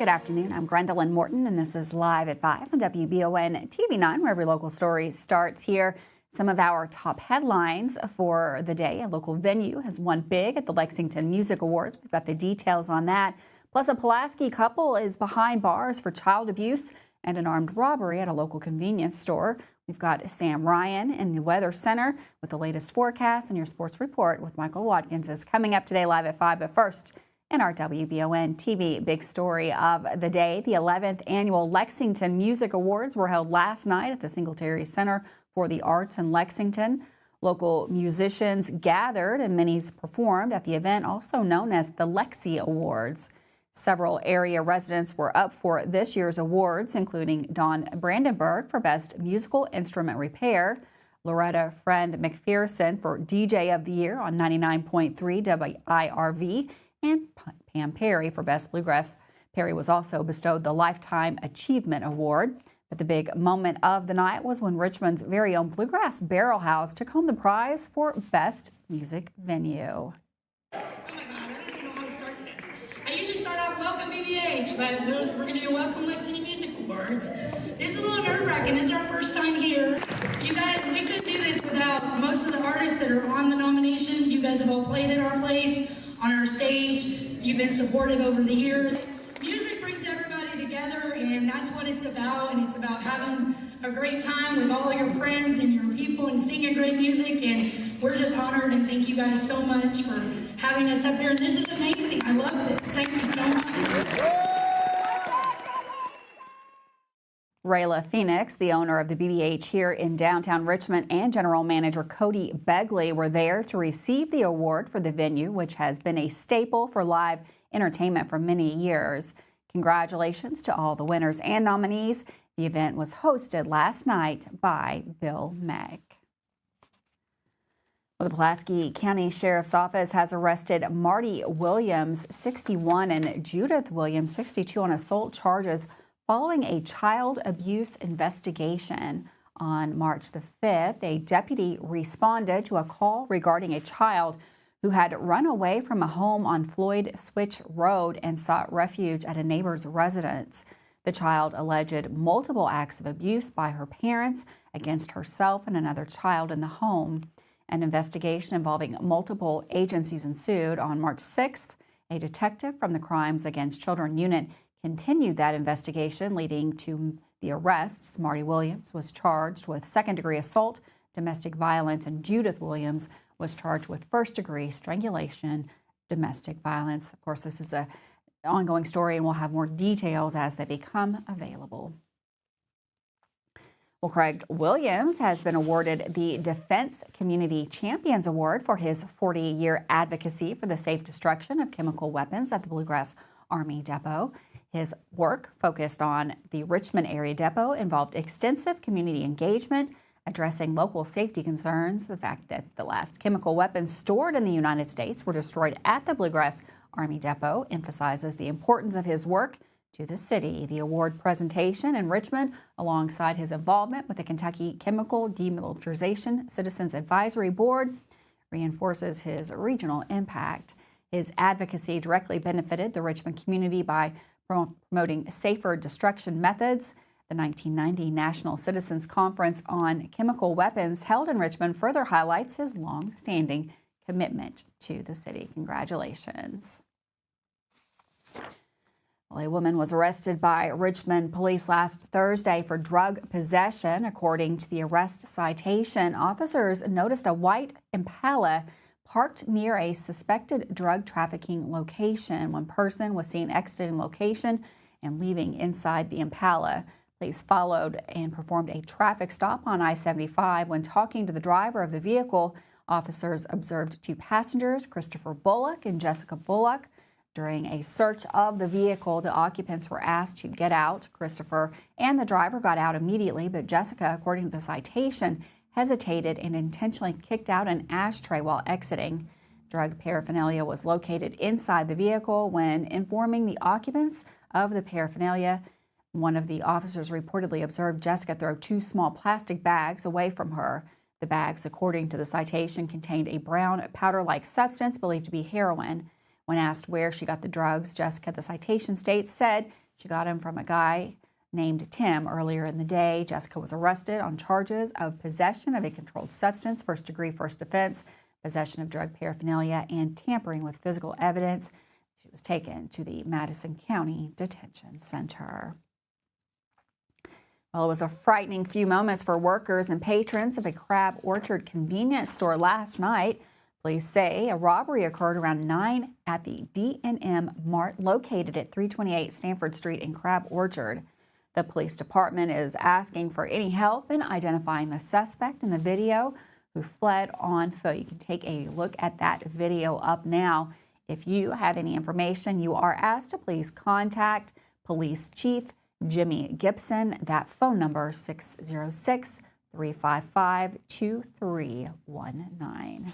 Good afternoon. I'm Gwendolyn Morton, and this is Live at 5 on WBON TV 9, where every local story starts here. Some of our top headlines for the day. A local venue has won big at the Lexington Music Awards. We've got the details on that. Plus, a Pulaski couple is behind bars for child abuse and an armed robbery at a local convenience store. We've got Sam Ryan in the Weather Center with the latest forecast, and your sports report with Michael Watkins is coming up today live at 5. But first, in our WBON TV big story of the day, the 11th annual Lexington Music Awards were held last night at the Singletary Center for the Arts in Lexington. Local musicians gathered and many performed at the event, also known as the Lexi Awards. Several area residents were up for this year's awards, including Don Brandenburg for Best Musical Instrument Repair, Loretta Friend McPherson for DJ of the Year on 99.3 WIRV, and Pam Perry for Best Bluegrass. Perry was also bestowed the Lifetime Achievement Award. But the big moment of the night was when Richmond's very own Bluegrass Barrel House took home the prize for Best Music Venue. Oh my God, I don't even know how to start this. I usually start off welcome BBH, but we're going to do welcome Lexington Music Awards. This is a little nerve-wracking. This is our first time here. You guys, we couldn't do this without most of the artists that are on the nominations. You guys have all played at our place, on our stage. You've been supportive over the years. Music brings everybody together, and that's what it's about. And it's about having a great time with all your friends and your people and singing great music. And we're just honored, and thank you guys so much for having us up here. And this is amazing. I love this. Thank you so much. Rayla Phoenix, the owner of the BBH here in downtown Richmond, and General Manager Cody Begley were there to receive the award for the venue, which has been a staple for live entertainment for many years. Congratulations to all the winners and nominees. The event was hosted last night by Bill Megg. Well, the Pulaski County Sheriff's Office has arrested Marty Williams, 61, and Judith Williams, 62, on assault charges following a child abuse investigation. On March the 5th, a deputy responded to a call regarding a child who had run away from a home on Floyd Switch Road and sought refuge at a neighbor's residence. The child alleged multiple acts of abuse by her parents against herself and another child in the home. An investigation involving multiple agencies ensued. On March 6th, a detective from the Crimes Against Children Unit continued that investigation, leading to the arrests. Marty Williams was charged with second-degree assault, domestic violence, and Judith Williams was charged with first-degree strangulation, domestic violence. Of course, this is an ongoing story, and we'll have more details as they become available. Well, Craig Williams has been awarded the Defense Community Champions Award for his 40-year advocacy for the safe destruction of chemical weapons at the Bluegrass Army Depot. His work focused on the Richmond area depot involved extensive community engagement, addressing local safety concerns. The fact that the last chemical weapons stored in the United States were destroyed at the Bluegrass Army Depot emphasizes the importance of his work to the city. The award presentation in Richmond, alongside his involvement with the Kentucky Chemical Demilitarization Citizens Advisory Board, reinforces his regional impact. His advocacy directly benefited the Richmond community by promoting safer destruction methods. The 1990 National Citizens Conference on Chemical Weapons held in Richmond further highlights his long-standing commitment to the city. Congratulations. Well, a woman was arrested by Richmond police last Thursday for drug possession. According to the arrest citation, officers noticed a white Impala parked near a suspected drug trafficking location. One person was seen exiting location and leaving inside the Impala. Police followed and performed a traffic stop on I-75. When talking to the driver of the vehicle, officers observed two passengers, Christopher Bullock and Jessica Bullock. During a search of the vehicle, the occupants were asked to get out. Christopher and the driver got out immediately, but Jessica, according to the citation, hesitated and intentionally kicked out an ashtray while exiting. Drug paraphernalia was located inside the vehicle. When informing the occupants of the paraphernalia, one of the officers reportedly observed Jessica throw two small plastic bags away from her. The bags, according to the citation, contained a brown powder-like substance believed to be heroin. When asked where she got the drugs, Jessica, the citation states, said She got him from a guy named Tim earlier in the day. Jessica was arrested on charges of possession of a controlled substance, first-degree first offense, possession of drug paraphernalia, and tampering with physical evidence. She was taken to the Madison County Detention Center. Well, it was a frightening few moments for workers and patrons of a Crab Orchard convenience store last night. Police say a robbery occurred around 9 at the D&M Mart located at 328 Stanford Street in Crab Orchard. The police department is asking for any help in identifying the suspect in the video who fled on foot. You can take a look at that video up now. If you have any information, you are asked to please contact Police Chief Jimmy Gibson. That phone number 606-355-2319.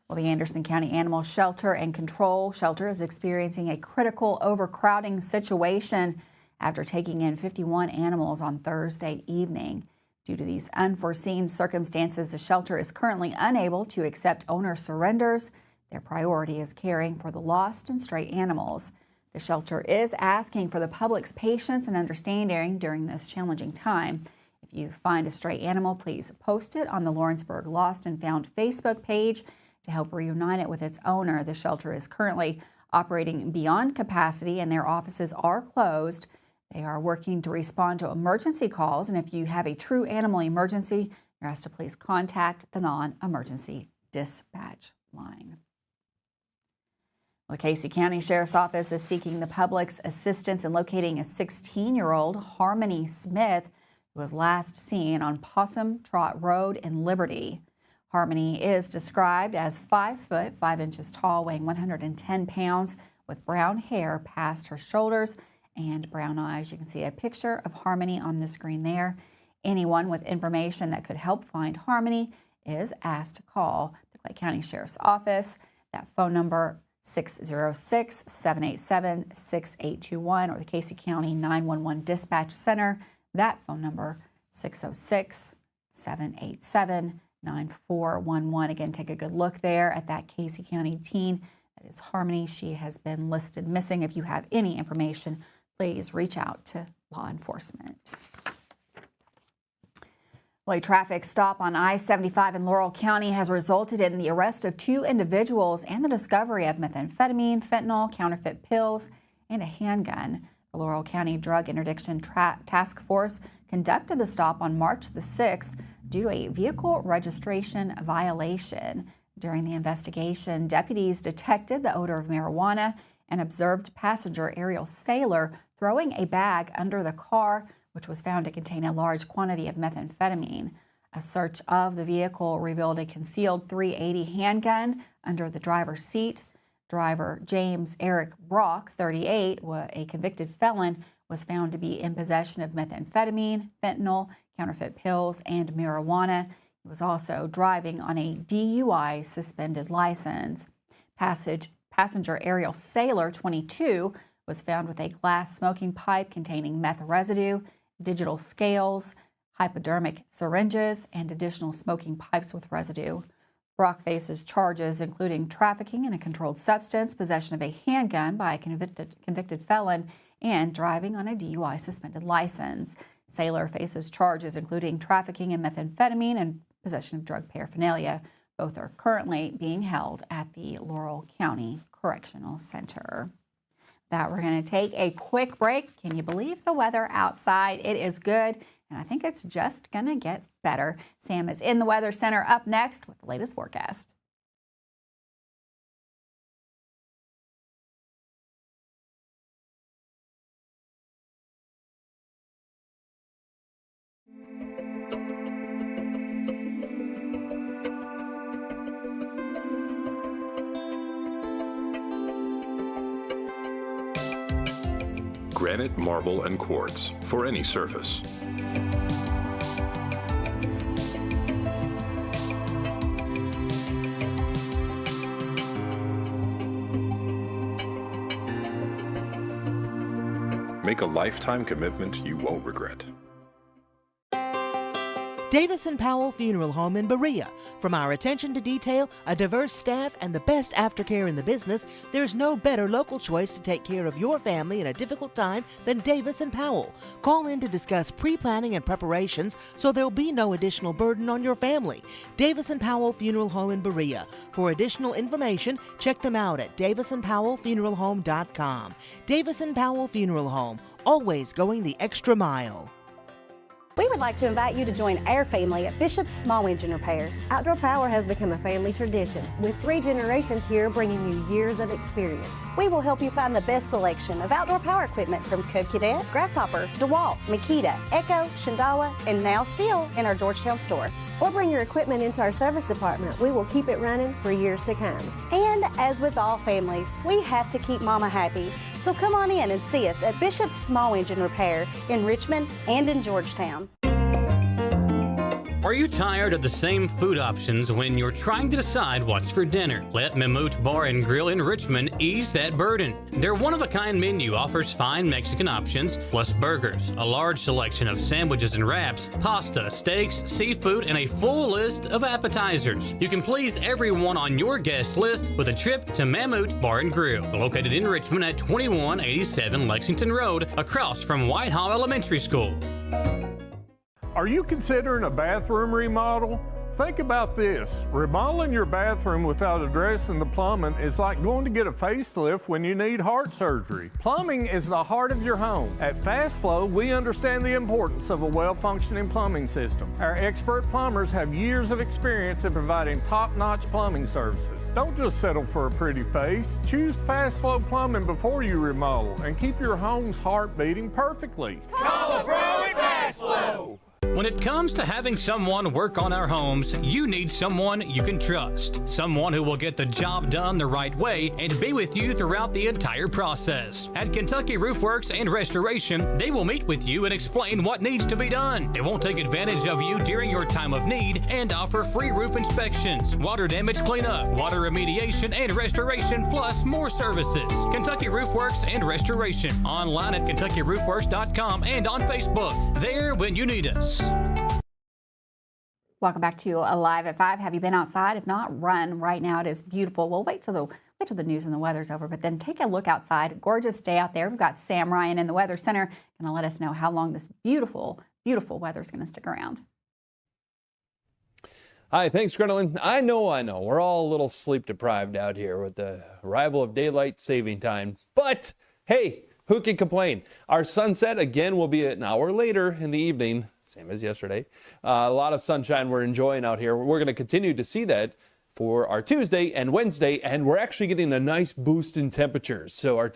Well, the Anderson County Animal Shelter and Control Shelter is experiencing a critical overcrowding situation after taking in 51 animals on Thursday evening. Due to these unforeseen circumstances, the shelter is currently unable to accept owner surrenders. Their priority is caring for the lost and stray animals. The shelter is asking for the public's patience and understanding during this challenging time. If you find a stray animal, please post it on the Lawrenceburg Lost and Found Facebook page to help reunite it with its owner. The shelter is currently operating beyond capacity and their offices are closed. They are working to respond to emergency calls, and if you have a true animal emergency, you're asked to please contact the non-emergency dispatch line. The Casey County Sheriff's Office is seeking the public's assistance in locating a 16-year-old Harmony Smith who was last seen on Possum Trot Road in Liberty. Harmony is described as 5 foot 5 inches tall, weighing 110 pounds, with brown hair past her shoulders and brown eyes. You can see a picture of Harmony on the screen there. Anyone with information that could help find Harmony is asked to call the Clay County Sheriff's Office. That phone number 606-787-6821 or the Casey County 911 Dispatch Center. That phone number 606-787-9411. Again, take a good look there at that Casey County teen. That is Harmony. She has been listed missing. If you have any information, please reach out to law enforcement. Well, a traffic stop on I-75 in Laurel County has resulted in the arrest of 2 individuals and the discovery of methamphetamine, fentanyl, counterfeit pills, and a handgun. The Laurel County Drug Interdiction Task Force conducted the stop on March the 6th due to a vehicle registration violation. During the investigation, deputies detected the odor of marijuana and observed passenger Ariel Saylor throwing a bag under the car, which was found to contain a large quantity of methamphetamine. A search of the vehicle revealed a concealed .380 handgun under the driver's seat. Driver James Eric Brock, 38, a convicted felon, was found to be in possession of methamphetamine, fentanyl, counterfeit pills, and marijuana. He was also driving on a DUI suspended license. Passenger Ariel Saylor, 22, was found with a glass smoking pipe containing meth residue, digital scales, hypodermic syringes, and additional smoking pipes with residue. Brock faces charges including trafficking in a controlled substance, possession of a handgun by a convicted felon, and driving on a DUI suspended license. Saylor faces charges including trafficking in methamphetamine and possession of drug paraphernalia. Both are currently being held at the Laurel County Correctional Center. We're going to take a quick break. Can you believe the weather outside? It is good, and I think it's just going to get better. Sam is in the Weather Center up next with the latest forecast. Granite, marble, and quartz for any surface. Make a lifetime commitment you won't regret. Davis & Powell Funeral Home in Berea. From our attention to detail, a diverse staff, and the best aftercare in the business, there's no better local choice to take care of your family in a difficult time than Davis & Powell. Call in to discuss pre-planning and preparations so there'll be no additional burden on your family. Davis & Powell Funeral Home in Berea. For additional information, check them out at davisandpowellfuneralhome.com. Davis & Powell Funeral Home, always going the extra mile. We would like to invite you to join our family at Bishop's Small Engine Repair. Outdoor Power has become a family tradition, with 3 generations here bringing you years of experience. We will help you find the best selection of outdoor power equipment from Cub Cadet, Grasshopper, DeWalt, Makita, Echo, Shindawa, and now still in our Georgetown store. Or bring your equipment into our service department. We will keep it running for years to come. And as with all families, we have to keep Mama happy. So come on in and see us at Bishop's Small Engine Repair in Richmond and in Georgetown. Are you tired of the same food options when you're trying to decide what's for dinner? Let Mamoot Bar and Grill in Richmond ease that burden. Their one-of-a-kind menu offers fine Mexican options, plus burgers, a large selection of sandwiches and wraps, pasta, steaks, seafood, and a full list of appetizers. You can please everyone on your guest list with a trip to Mamoot Bar and Grill, located in Richmond at 2187 Lexington Road, across from Whitehall Elementary School. Are you considering a bathroom remodel? Think about this. Remodeling your bathroom without addressing the plumbing is like going to get a facelift when you need heart surgery. Plumbing is the heart of your home. At Fast Flow, we understand the importance of a well-functioning plumbing system. Our expert plumbers have years of experience in providing top-notch plumbing services. Don't just settle for a pretty face. Choose Fast Flow Plumbing before you remodel and keep your home's heart beating perfectly. Call a pro at Fast Flow! When it comes to having someone work on our homes, you need someone you can trust. Someone who will get the job done the right way and be with you throughout the entire process. At Kentucky Roof Works and Restoration, they will meet with you and explain what needs to be done. They won't take advantage of you during your time of need and offer free roof inspections, water damage cleanup, water remediation, and restoration, plus more services. Kentucky Roof Works and Restoration. Online at KentuckyRoofWorks.com and on Facebook. There when you need us. Welcome back to Alive at 5. Have you been outside? If not, run. Right now it is beautiful. We'll wait till the news and the weather's over, but then take a look outside. Gorgeous day out there. We've got Sam Ryan in the Weather Center going to let us know how long this beautiful, beautiful weather is going to stick around. Hi, thanks, Gwendolyn. I know. We're all a little sleep deprived out here with the arrival of daylight saving time, but hey, who can complain? Our sunset again will be an hour later in the evening. Same as yesterday. A lot of sunshine we're enjoying out here. We're going to continue to see that for our Tuesday and Wednesday, and we're actually getting a nice boost in temperatures. So our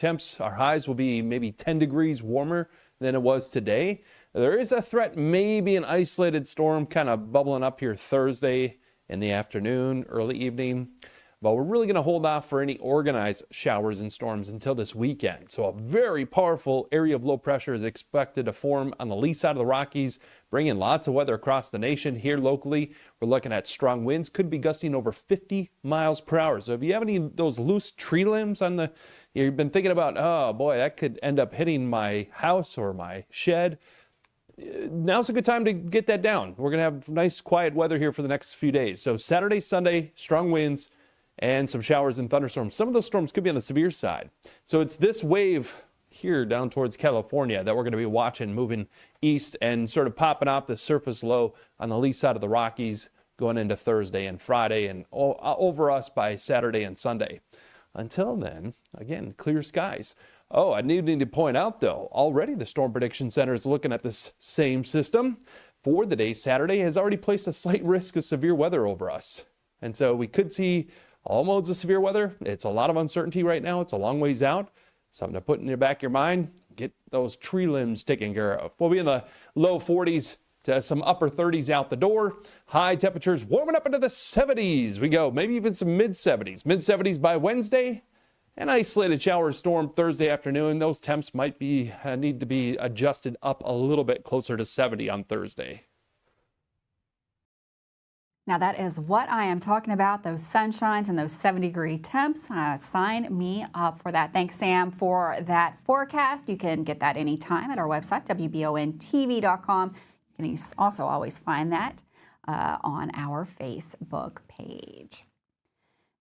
highs will be maybe 10 degrees warmer than it was today. There is a threat, maybe an isolated storm kind of bubbling up here Thursday in the afternoon, early evening. But we're really going to hold off for any organized showers and storms until this weekend. So a very powerful area of low pressure is expected to form on the lee side of the Rockies, bringing lots of weather across the nation. Here locally, we're looking at strong winds, could be gusting over 50 miles per hour. So if you have any of those loose tree limbs you've been thinking about, oh boy, that could end up hitting my house or my shed, now's a good time to get that down. We're going to have nice quiet weather here for the next few days. So Saturday, Sunday, strong winds, and some showers and thunderstorms. Some of those storms could be on the severe side. So it's this wave here down towards California that we're going to be watching moving east and sort of popping out the surface low on the lee side of the Rockies going into Thursday and Friday and over us by Saturday and Sunday. Until then, again, clear skies. Oh, I need to point out, though, already the Storm Prediction Center is looking at this same system. For the day, Saturday has already placed a slight risk of severe weather over us. And so we could see all modes of severe weather. It's a lot of uncertainty right now. It's a long ways out. Something to put in the back of your mind. Get those tree limbs taken care of. We'll be in the low 40s to some upper 30s out the door. High temperatures warming up into the 70s. We go maybe even some mid 70s. Mid 70s by Wednesday. An isolated shower storm Thursday afternoon. Those temps might need to be adjusted up a little bit closer to 70 on Thursday. Now that is what I am talking about, those sunshines and those 70-degree temps. Sign me up for that. Thanks, Sam, for that forecast. You can get that anytime at our website, WBONTV.com. You can also always find that on our Facebook page.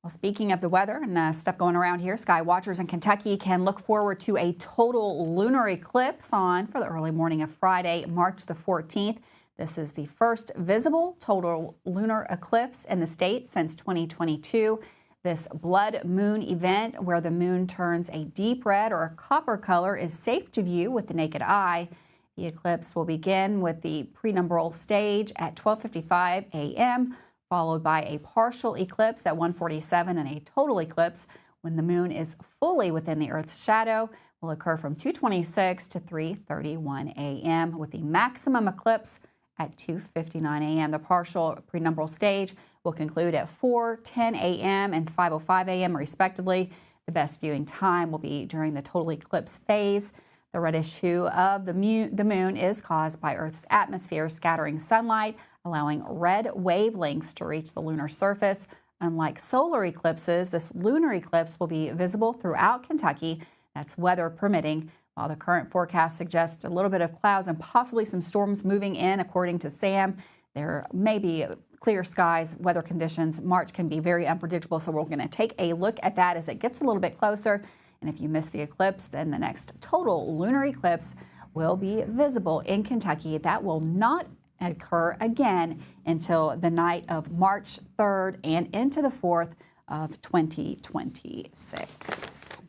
Well, speaking of the weather and stuff going around here, sky watchers in Kentucky can look forward to a total lunar eclipse for the early morning of Friday, March the 14th. This is the first visible total lunar eclipse in the state since 2022. This blood moon event, where the moon turns a deep red or a copper color, is safe to view with the naked eye. The eclipse will begin with the prenumbral stage at 12:55 a.m., followed by a partial eclipse at 1:47, and a total eclipse when the moon is fully within the Earth's shadow will occur from 2:26 to 3:31 a.m., with the maximum eclipse at 2:59 a.m. The partial prenumbral stage will conclude at 4:10 a.m. and 5:05 a.m. respectively. The best viewing time will be during the total eclipse phase. The reddish hue of the moon is caused by Earth's atmosphere scattering sunlight, allowing red wavelengths to reach the lunar surface. Unlike solar eclipses, this lunar eclipse will be visible throughout Kentucky. That's weather permitting. While the current forecast suggests a little bit of clouds and possibly some storms moving in, according to SAM, there may be clear skies, weather conditions. March can be very unpredictable, so we're going to take a look at that as it gets a little bit closer. And if you miss the eclipse, then the next total lunar eclipse will be visible in Kentucky. That will not occur again until the night of March 3rd and into the 4th of 2026.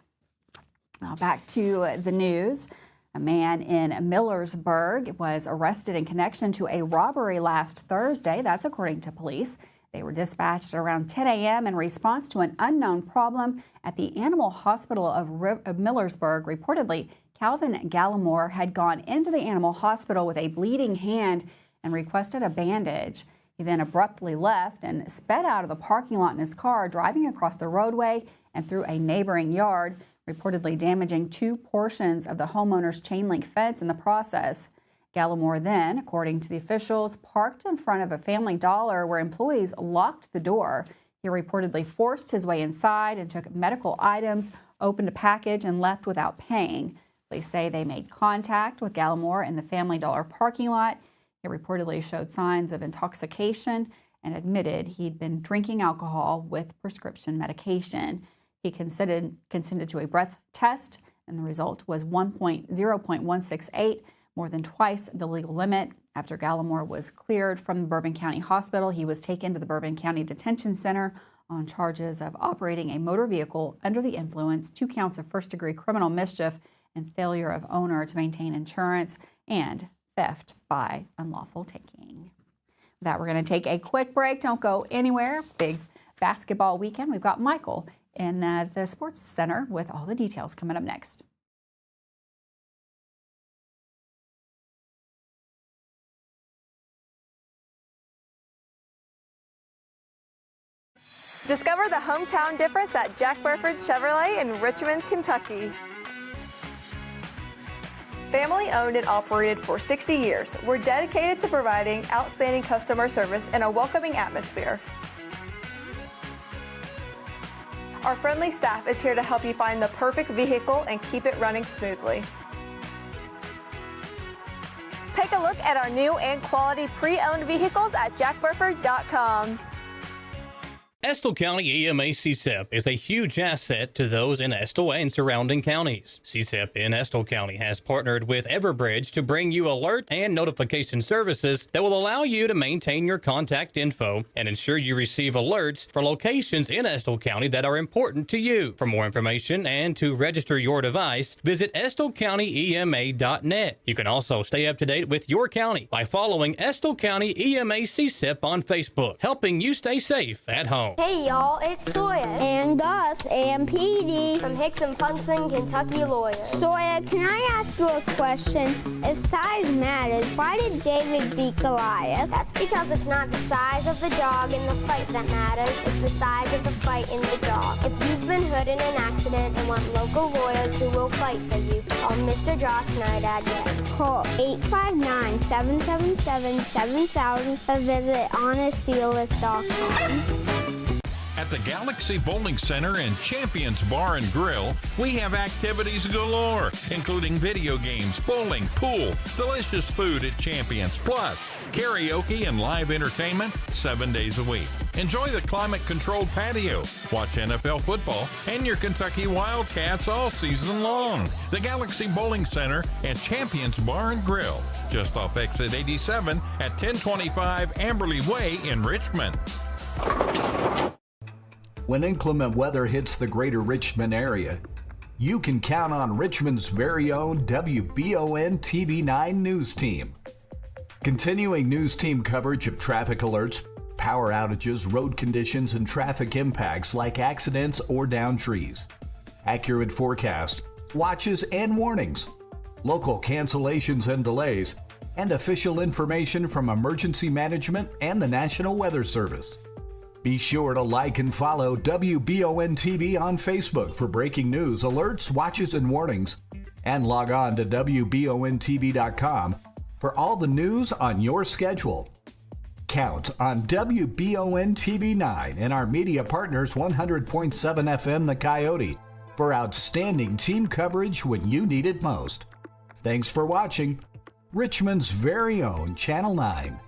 Now back to the news. A man in Millersburg was arrested in connection to a robbery last Thursday. That's according to police. They were dispatched at around 10 a.m. in response to an unknown problem at the Animal Hospital of Millersburg. Reportedly, Calvin Gallimore had gone into the animal hospital with a bleeding hand and requested a bandage. He then abruptly left and sped out of the parking lot in his car, driving across the roadway and through a neighboring yard, reportedly damaging 2 portions of the homeowner's chain link fence in the process. Gallimore then, according to the officials, parked in front of a Family Dollar where employees locked the door. He reportedly forced his way inside and took medical items, opened a package, and left without paying. Police say they made contact with Gallimore in the Family Dollar parking lot. He reportedly showed signs of intoxication and admitted he'd been drinking alcohol with prescription medication. He consented to a breath test, and the result was 0.168, more than twice the legal limit. After Gallimore was cleared from the Bourbon County Hospital, he was taken to the Bourbon County Detention Center on charges of operating a motor vehicle under the influence, 2 counts of first-degree criminal mischief, and failure of owner to maintain insurance, and theft by unlawful taking. With that, we're going to take a quick break. Don't go anywhere. Big basketball weekend. We've got Michael in the Sports Center with all the details coming up next. Discover the hometown difference at Jack Burford Chevrolet in Richmond, Kentucky. Family owned and operated for 60 years, we're dedicated to providing outstanding customer service in a welcoming atmosphere. Our friendly staff is here to help you find the perfect vehicle and keep it running smoothly. Take a look at our new and quality pre-owned vehicles at jackburford.com. Estill County EMA CSEP is a huge asset to those in Estill and surrounding counties. CSEP in Estill County has partnered with Everbridge to bring you alert and notification services that will allow you to maintain your contact info and ensure you receive alerts for locations in Estill County that are important to you. For more information and to register your device, visit EstillCountyEMA.net. You can also stay up to date with your county by following Estill County EMA CSEP on Facebook, helping you stay safe at home. Hey y'all, it's Sawyer. And Gus and Petey. From Hicks and Punson, Kentucky Lawyers. Sawyer, can I ask you a question? If size matters, why did David beat Goliath? That's because it's not the size of the dog in the fight that matters, it's the size of the fight in the dog. If you've been hurt in an accident and want local lawyers who will fight for you, call Mr. Josh Nydad yet. Call 859-777-7000 or visit honestdealers.com. At the Galaxy Bowling Center and Champions Bar and Grill, we have activities galore, including video games, bowling, pool, delicious food at Champions, plus karaoke and live entertainment 7 days a week. Enjoy the climate-controlled patio, watch NFL football, and your Kentucky Wildcats all season long. The Galaxy Bowling Center and Champions Bar and Grill, just off exit 87 at 1025 Amberley Way in Richmond. When inclement weather hits the greater Richmond area, you can count on Richmond's very own WBON TV9 news team. Continuing news team coverage of traffic alerts, power outages, road conditions, and traffic impacts like accidents or downed trees. Accurate forecast, watches and warnings, local cancellations and delays, and official information from emergency management and the National Weather Service. Be sure to like and follow WBON TV on Facebook for breaking news, alerts, watches, and warnings, and log on to WBONTV.com for all the news on your schedule. Count on WBON TV9 and our media partners 100.7 FM The Coyote for outstanding team coverage when you need it most. Thanks for watching Richmond's very own Channel 9.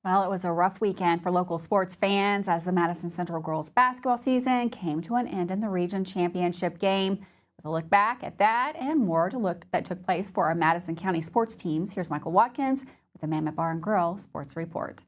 Well, it was a rough weekend for local sports fans as the Madison Central girls basketball season came to an end in the region championship game. With a look back at that and more that took place for our Madison County sports teams, here's Michael Watkins with the Mammoth Bar and Grill Sports Report.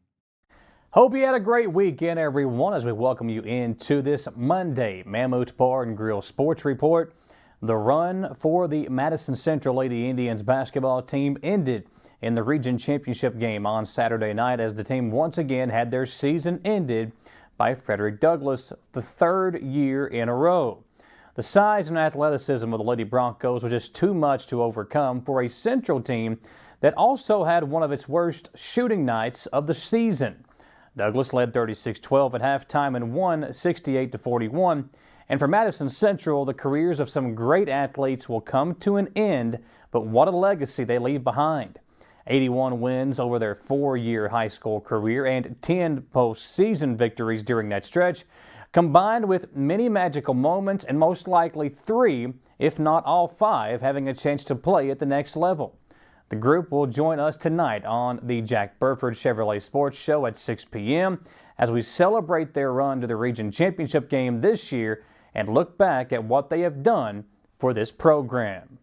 Hope you had a great weekend, everyone, as we welcome you into this Monday Mammoth Bar and Grill Sports Report. The run for the Madison Central Lady Indians basketball team ended in the region championship game on Saturday night as the team once again had their season ended by Frederick Douglass, the third year in a row. The size and athleticism of the Lady Broncos was just too much to overcome for a Central team that also had one of its worst shooting nights of the season. Douglass led 36-12 at halftime and won 68-41. And for Madison Central, the careers of some great athletes will come to an end, but what a legacy they leave behind. 81 wins over their 4-year high school career and 10 postseason victories during that stretch, combined with many magical moments and most likely 3, if not all 5, having a chance to play at the next level. The group will join us tonight on the Jack Burford Chevrolet Sports Show at 6 p.m. as we celebrate their run to the region championship game this year and look back at what they have done for this program.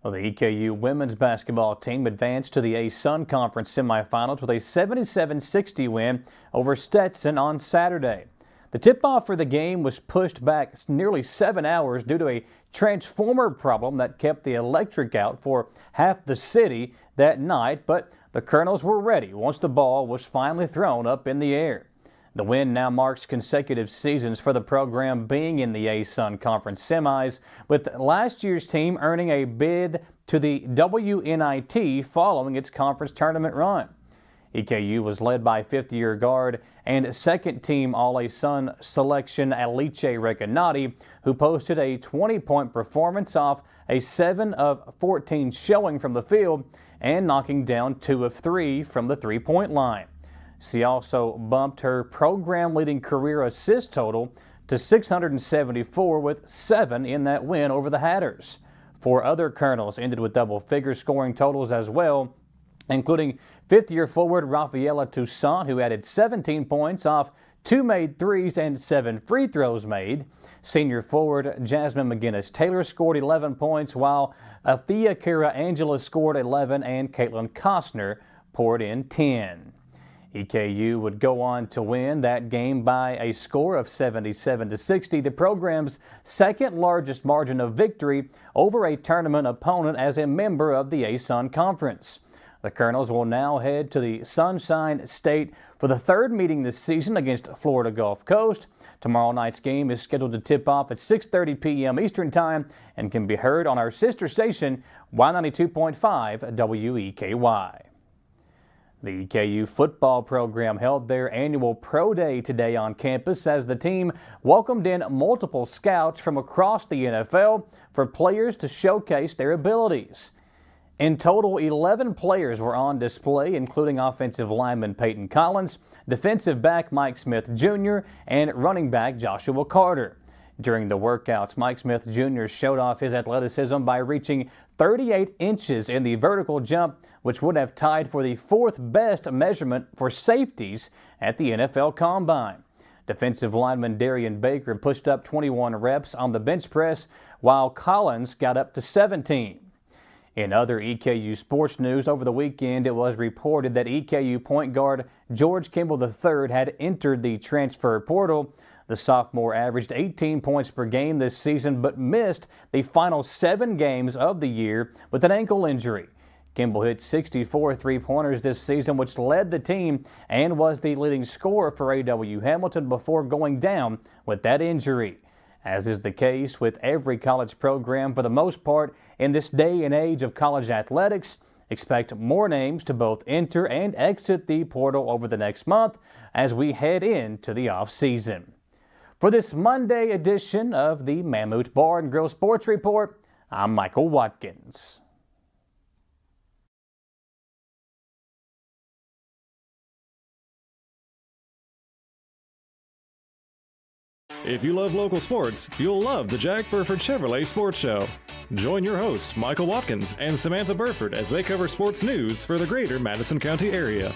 Well, the EKU women's basketball team advanced to the A-Sun Conference semifinals with a 77-60 win over Stetson on Saturday. The tip-off for the game was pushed back nearly 7 hours due to a transformer problem that kept the electric out for half the city that night, but the Colonels were ready once the ball was finally thrown up in the air. The win now marks consecutive seasons for the program being in the A-Sun Conference semis, with last year's team earning a bid to the WNIT following its conference tournament run. EKU was led by fifth-year guard and second-team All-A-Sun selection Alice Recanati, who posted a 20-point performance off a 7 of 14 showing from the field and knocking down 2 of 3 from the three-point line. She also bumped her program-leading career assist total to 674 with 7 in that win over the Hatters. 4 other Colonels ended with double-figure scoring totals as well, including fifth-year forward Rafaela Toussaint, who added 17 points off 2 made threes and 7 free throws made. Senior forward Jasmine McGinnis-Taylor scored 11 points, while Athea Kara Angela scored 11 and Caitlin Costner poured in 10. EKU would go on to win that game by a score of 77-60, the program's second largest margin of victory over a tournament opponent as a member of the A-Sun Conference. The Colonels will now head to the Sunshine State for the third meeting this season against Florida Gulf Coast. Tomorrow night's game is scheduled to tip off at 6:30 p.m. Eastern Time and can be heard on our sister station, Y92.5 WEKY. The EKU football program held their annual Pro Day today on campus as the team welcomed in multiple scouts from across the NFL for players to showcase their abilities. In total, 11 players were on display, including offensive lineman Peyton Collins, defensive back Mike Smith Jr., and running back Joshua Carter. During the workouts, Mike Smith Jr. showed off his athleticism by reaching 38 inches in the vertical jump, which would have tied for the 4th best measurement for safeties at the NFL Combine. Defensive lineman Darian Baker pushed up 21 reps on the bench press, while Collins got up to 17. In other EKU sports news, over the weekend it was reported that EKU point guard George Kimball III had entered the transfer portal. The sophomore averaged 18 points per game this season, but missed the final 7 games of the year with an ankle injury. Kimball hit 64 three-pointers this season, which led the team and was the leading scorer for A.W. Hamilton before going down with that injury. As is the case with every college program for the most part in this day and age of college athletics, expect more names to both enter and exit the portal over the next month as we head into the off-season. For this Monday edition of the Mammoth Bar and Grill Sports Report, I'm Michael Watkins. If you love local sports, you'll love the Jack Burford Chevrolet Sports Show. Join your host, Michael Watkins, and Samantha Burford as they cover sports news for the greater Madison County area.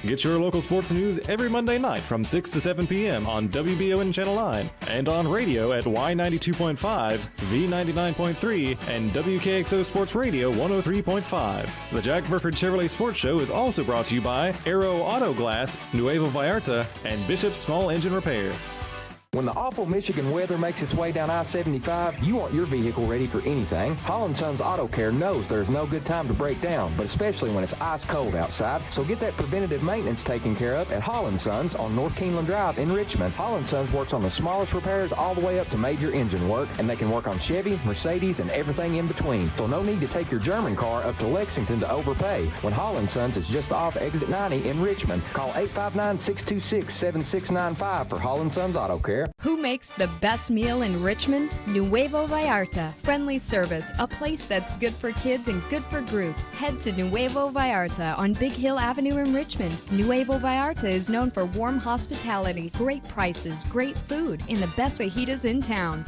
Get your local sports news every Monday night from 6 to 7 p.m. on WBON Channel 9 and on radio at Y92.5, V99.3, and WKXO Sports Radio 103.5. The Jack Burford Chevrolet Sports Show is also brought to you by Aero Auto Glass, Nuevo Vallarta, and Bishop's Small Engine Repair. When the awful Michigan weather makes its way down I-75, you want your vehicle ready for anything. Holland Sons Auto Care knows there's no good time to break down, but especially when it's ice cold outside. So get that preventative maintenance taken care of at Holland Sons on North Keeneland Drive in Richmond. Holland Sons works on the smallest repairs all the way up to major engine work, and they can work on Chevy, Mercedes, and everything in between. So no need to take your German car up to Lexington to overpay. When Holland Sons is just off exit 90 in Richmond, call 859-626-7695 for Holland Sons Auto Care. Who makes the best meal in Richmond? Nuevo Vallarta. Friendly service, a place that's good for kids and good for groups. Head to Nuevo Vallarta on Big Hill Avenue in Richmond. Nuevo Vallarta is known for warm hospitality, great prices, great food, and the best fajitas in town.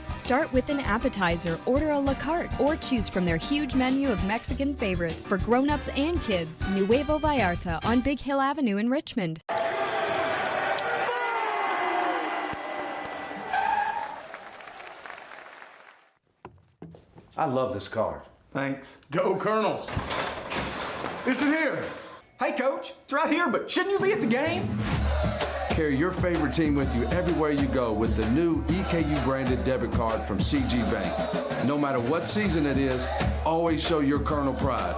Start with an appetizer, order a la carte, or choose from their huge menu of Mexican favorites for grown-ups and kids. Nuevo Vallarta on Big Hill Avenue in Richmond. I love this card. Thanks. Go Colonels. Is it here? Hey, Coach, it's right here, but shouldn't you be at the game? Carry your favorite team with you everywhere you go with the new EKU branded debit card from CG Bank. No matter what season it is, always show your Colonel pride.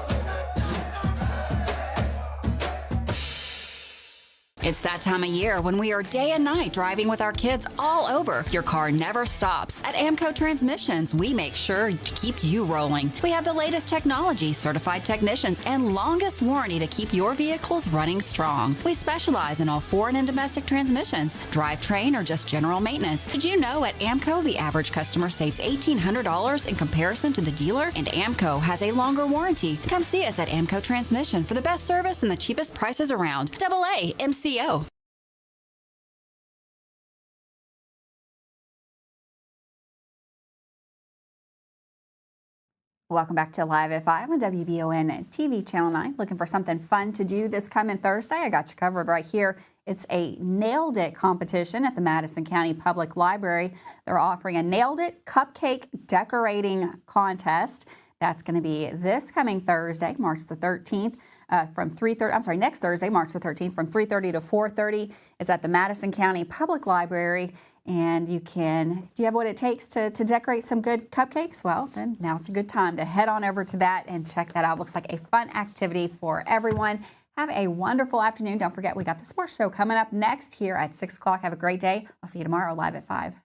It's that time of year when we are day and night driving with our kids all over. Your car never stops. At AMCO Transmissions, we make sure to keep you rolling. We have the latest technology, certified technicians, and longest warranty to keep your vehicles running strong. We specialize in all foreign and domestic transmissions, drivetrain, or just general maintenance. Did you know at AMCO the average customer saves $1,800 in comparison to the dealer? And AMCO has a longer warranty. Come see us at AMCO Transmission for the best service and the cheapest prices around. AA MCO. Welcome back to Live at 5 on WBON TV Channel 9. Looking for something fun to do this coming Thursday? I got you covered right here. It's a Nailed It competition at the Madison County Public Library. They're offering a Nailed It cupcake decorating contest. That's going to be this coming Thursday, March the 13th. Next Thursday, March the 13th, from 3:30 to 4:30. It's at the Madison County Public Library, and do you have what it takes to decorate some good cupcakes? Well, then now's a good time to head on over to that and check that out. Looks like a fun activity for everyone. Have a wonderful afternoon. Don't forget, we got the sports show coming up next here at 6 o'clock. Have a great day. I'll see you tomorrow live at 5.